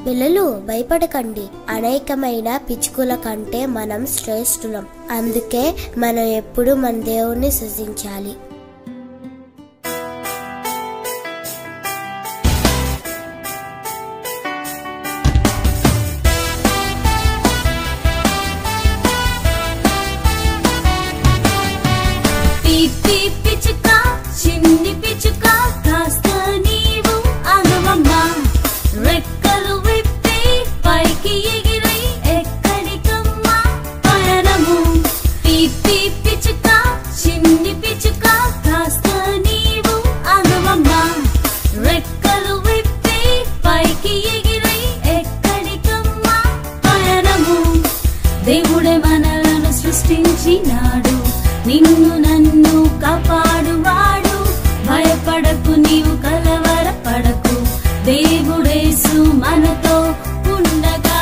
పిల్లలు భయపడకండి, అనేకమైన పిచ్చుకల కంటే మనం శ్రేష్ఠులం. అందుకే మనం ఎప్పుడు మన దేవుణ్ణి స్తుతించాలి. పిచ్చుక చిన్ని పిచ్చుక కాస్త నీవు ఆగవమ్మా, రెక్కలు విప్పి పైకి ఎగిరై ఎక్కడికమ్మా పయనము. పిచ్చుక చిన్ని పిచ్చుక కాస్త నీవు ఆగవమ్మా, రెక్కలు విప్పి పైకి ఎగిరై ఎక్కడికమ్మా పయనము. దేవుడే మనలను సృష్టించినాడు, నిన్ను నన్ను కాపాడువాడు. భయపడకు, నీవు కలవరపడకు, దేవుడేసు మనతో ఉండగా.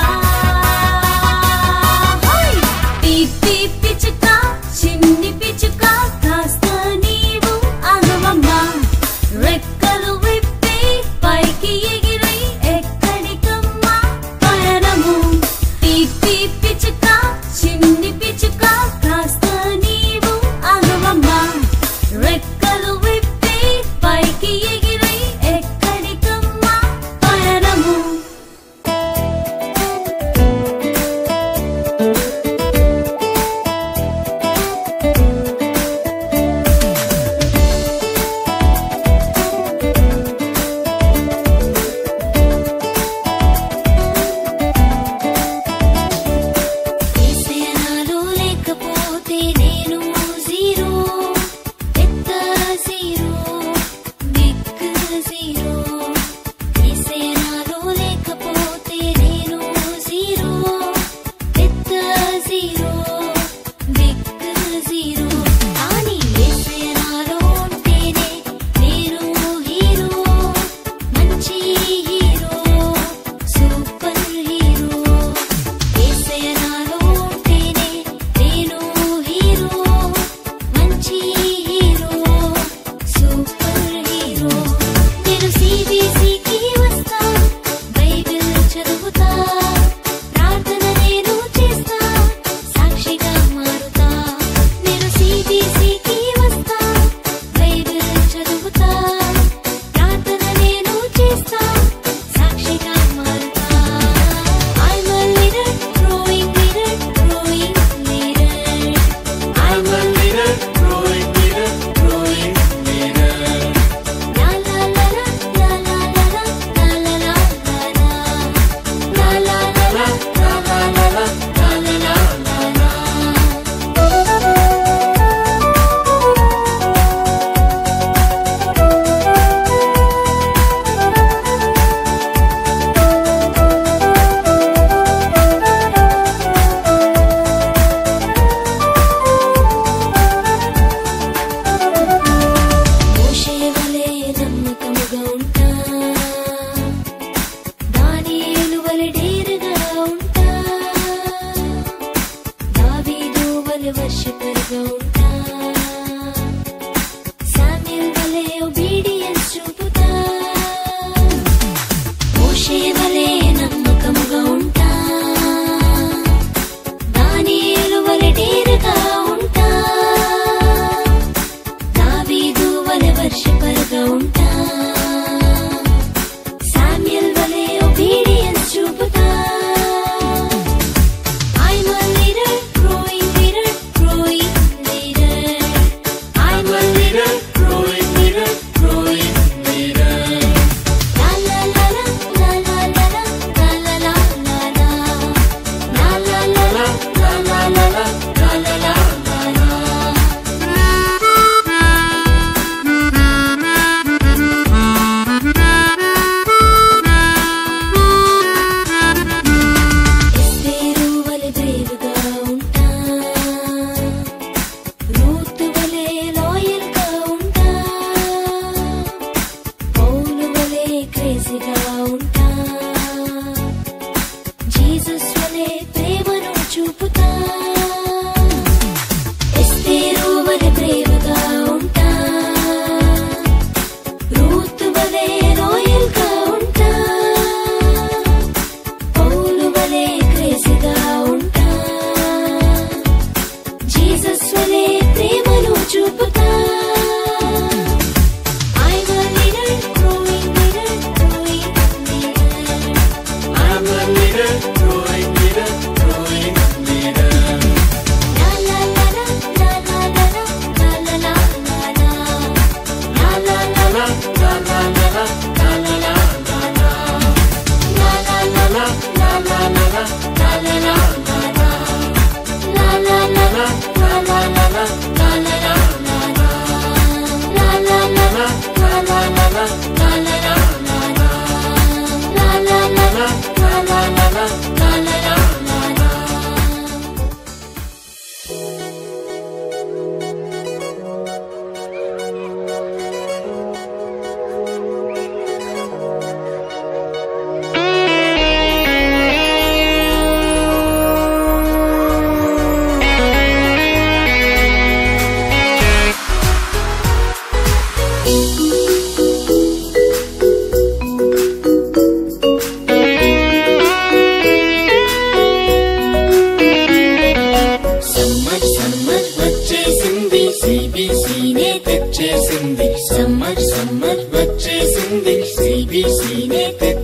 పిచ్చుక చిన్ని పిచ్చుక కాస్త నీవు ఆగవమ్మా, రెక్కలు విప్పి పైకి ఎగిరై ఎక్కడికమ్మా పయనము. పిచ్చుక చిన్ని పిచ్చుక కాస్త నీవు ఆగవమ్మా, రెక్కలు విప్పి పైకి ఎగిరై ఎక్కడికమ్మా పయనము.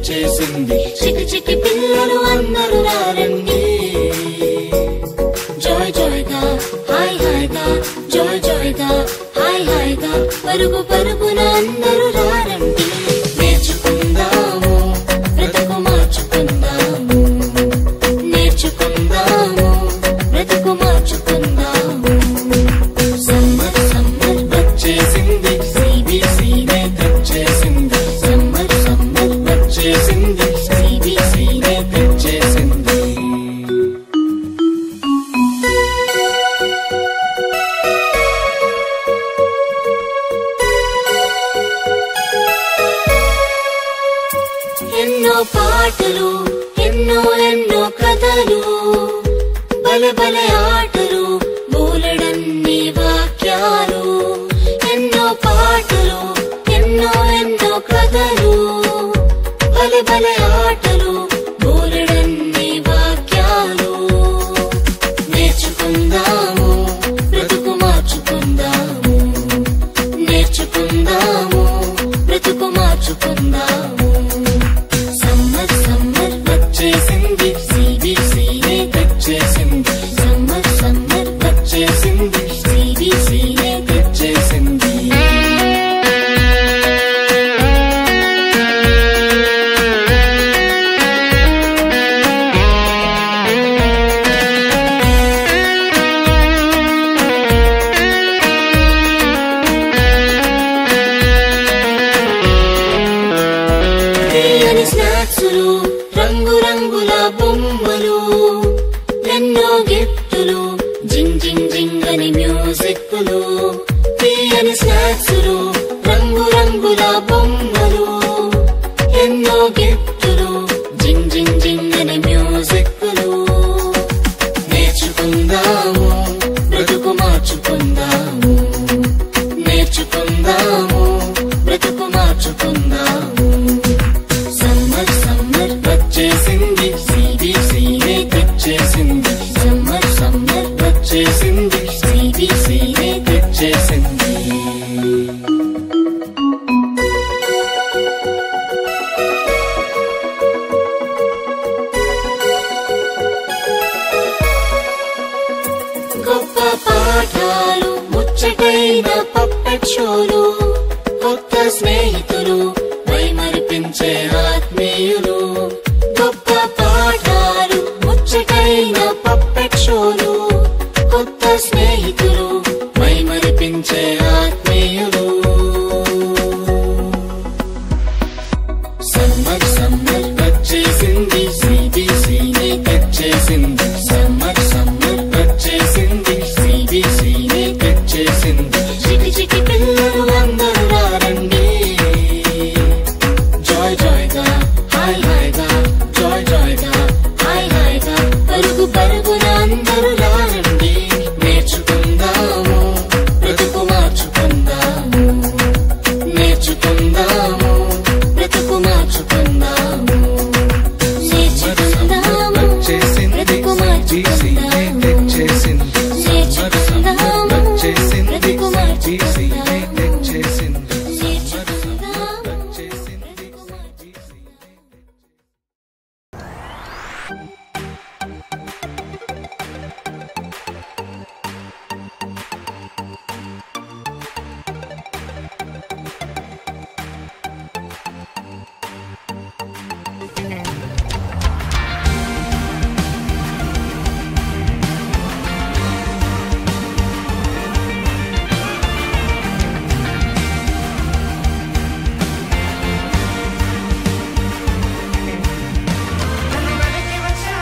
వచ్చేసింది. చికి చికి పిల్లలు అందరూ రారండి. జాయ్ జాయ్ గా హాయ్ హాయ్ గా జాయ్ జాయ్ గా హాయ్ హాయ్ గా పరుగు పరుగున అందరూ రారండి. నేర్చుకుందాము బ్రతుకు మార్చుకుందాము. నేర్చుకుందాము బ్రతుకు మార్చుకుందాము. సమ్మర్ సమ్మర్ వచ్చేసింది. CBCనే తెచ్చేసింది. సమ్మర్ సమ్మర్ వచ్చేసింది. CBCనే తెచ్చేసింది. ఎన్నో పాటలు ఎన్నో ఎన్నో కథలు బలె బలె ఆటలు బోలెడన్ని వాక్యాలు. ఎన్నో పాటలు ఎన్నో ఎన్నో కథలు బలె బలె ఆటలు బోలెడన్ని వాక్యాలు. నేర్చుకుందాము బ్రతుకు మార్చుకుందాము. నేర్చుకుందాము బ్రతుకు మార్చుకుందాము. సమ్మర్ సమ్మర్ వచ్చేసింది. CBCనే తెచ్చేసింది. సమ్మర్ సమ్మర్ వచ్చేసింది. CBCనే తెచ్చేసింది. తీయని స్నాక్సులు రంగు రంగుల బొమ్మలు ఎన్నో గిఫ్టులు జింగ్ జింగ్ జింగ్ అని మ్యూజిక్లు. తీయని స్నాక్సులు రంగు రంగుల బొమ్మలు ఎన్నో గిఫ్టులు జింగ్ జింగ్ జింగ్ అని మ్యూజిక్లు. నేర్చుకుందాము బ్రతుకు మార్చుకుందాము. నేర్చుకుందాము బ్రతుకు మార్చుకుందాము. సమ్మర్ సమ్మర్ వచ్చేసింది. CBCనే తెచ్చేసింది. సమ్మర్ సమ్మర్ వచ్చేసింది. CBCనే తెచ్చేసింది. గొప్ప పాఠాలు ముచ్చటైన పప్పెట్ షోలు కొత్త స్నేహితులు మైమరిపించే ఆత్మీయులు. గొప్ప పాఠాలు ముచ్చటైన పప్పెట్ షోలు కొత్త స్నేహితులు మైమరిపించే ఆత్మీయులు. సమ్మర్ సమ్మర్ వచ్చేసింది. CBCనే తెచ్చేసింది. సమ్మర్ సమ్మర్ వచ్చేసింది. CBCనే తెచ్చేసింది. చికి చికి పిల్లలు అందరూ రారండి. జాయ్ జాయ్ గా హాయ్ హాయ్ గా జాయ్ జాయ్ గా హాయ్ హాయ్ గా పరుగు పరుగున అందరూ రారండి. నేర్చుకుందాము బ్రతుకు మార్చుకుందాము. నేర్చుకుందాము బ్రతుకు మార్చుకుందాము. నేర్చుకుందాము బ్రతుకు మార్చుకుందాము. నేర్చుకుందాము బ్రతుకు మార్చుకుందాము. నన్ను వెనక్కి వచ్చా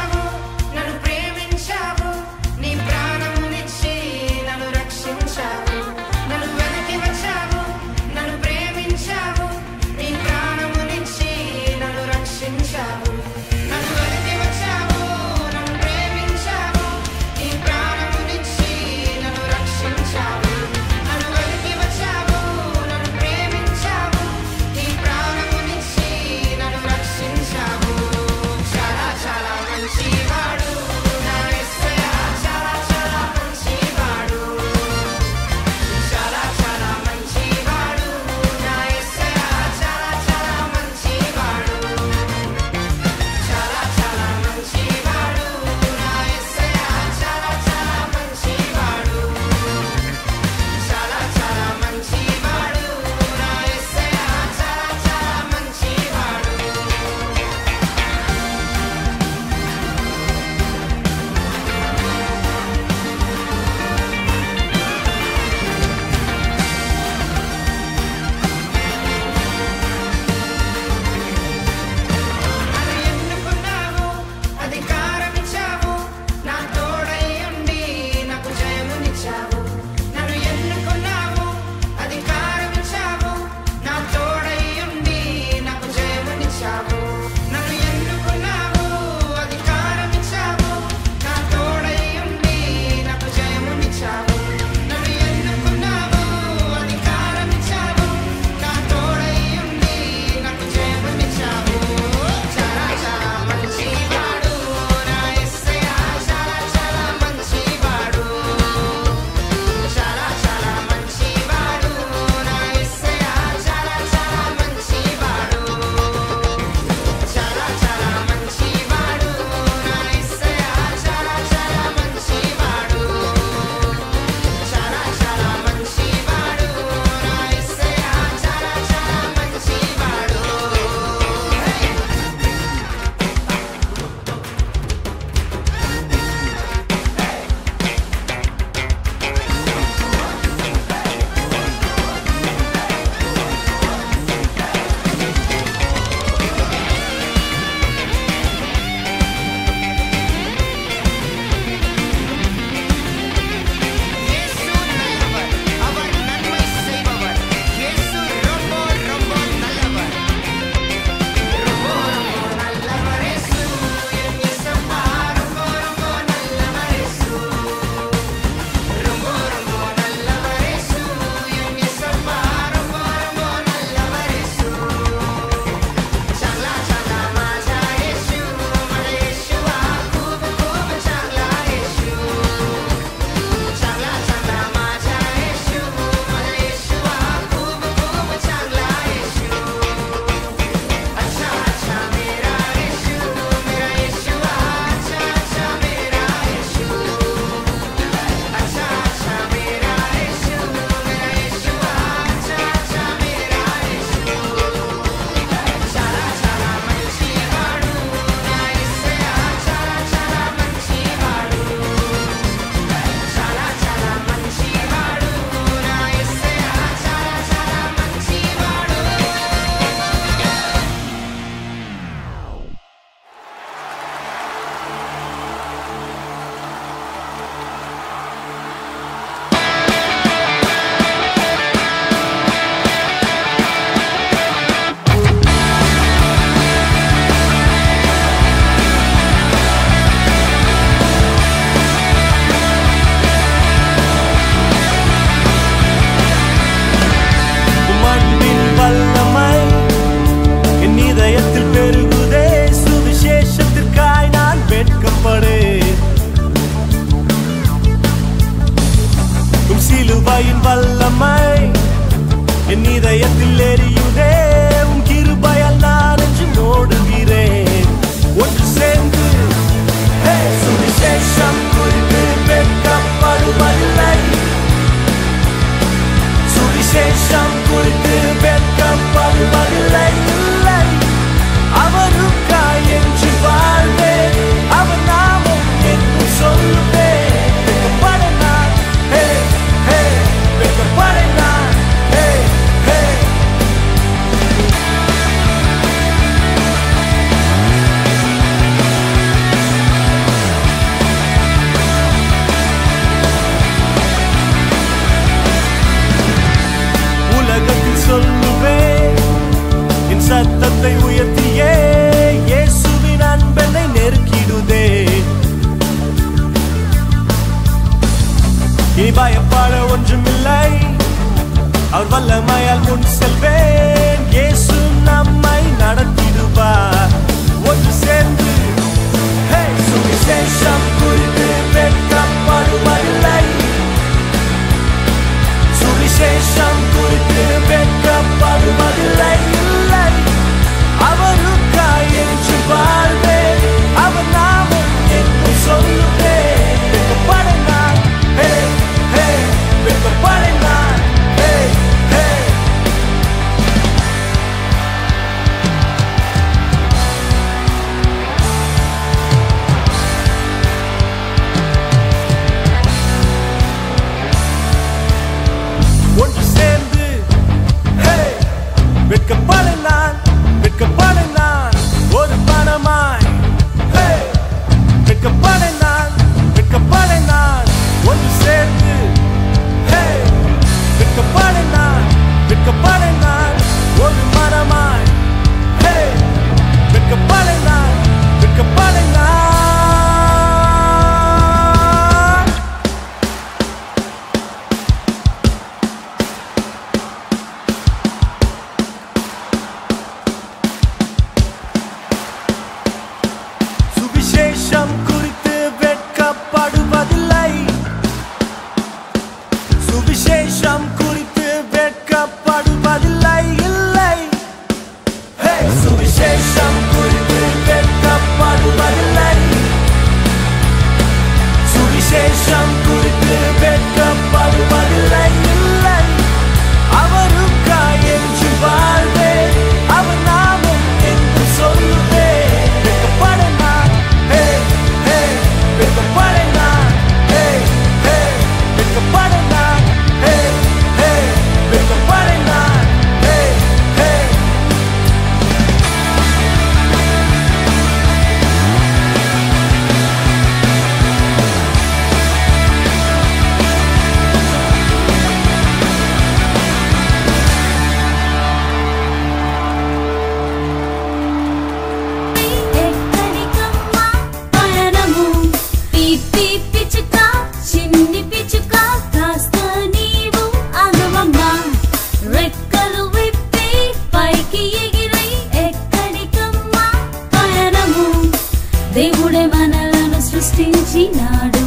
దేవుడే మనలను సృష్టించినాడు,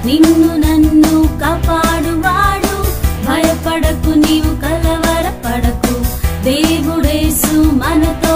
నిన్ను నన్ను కాపాడువాడు. భయపడకు, నీవు కలవరపడకు, దేవుడేసు మనతో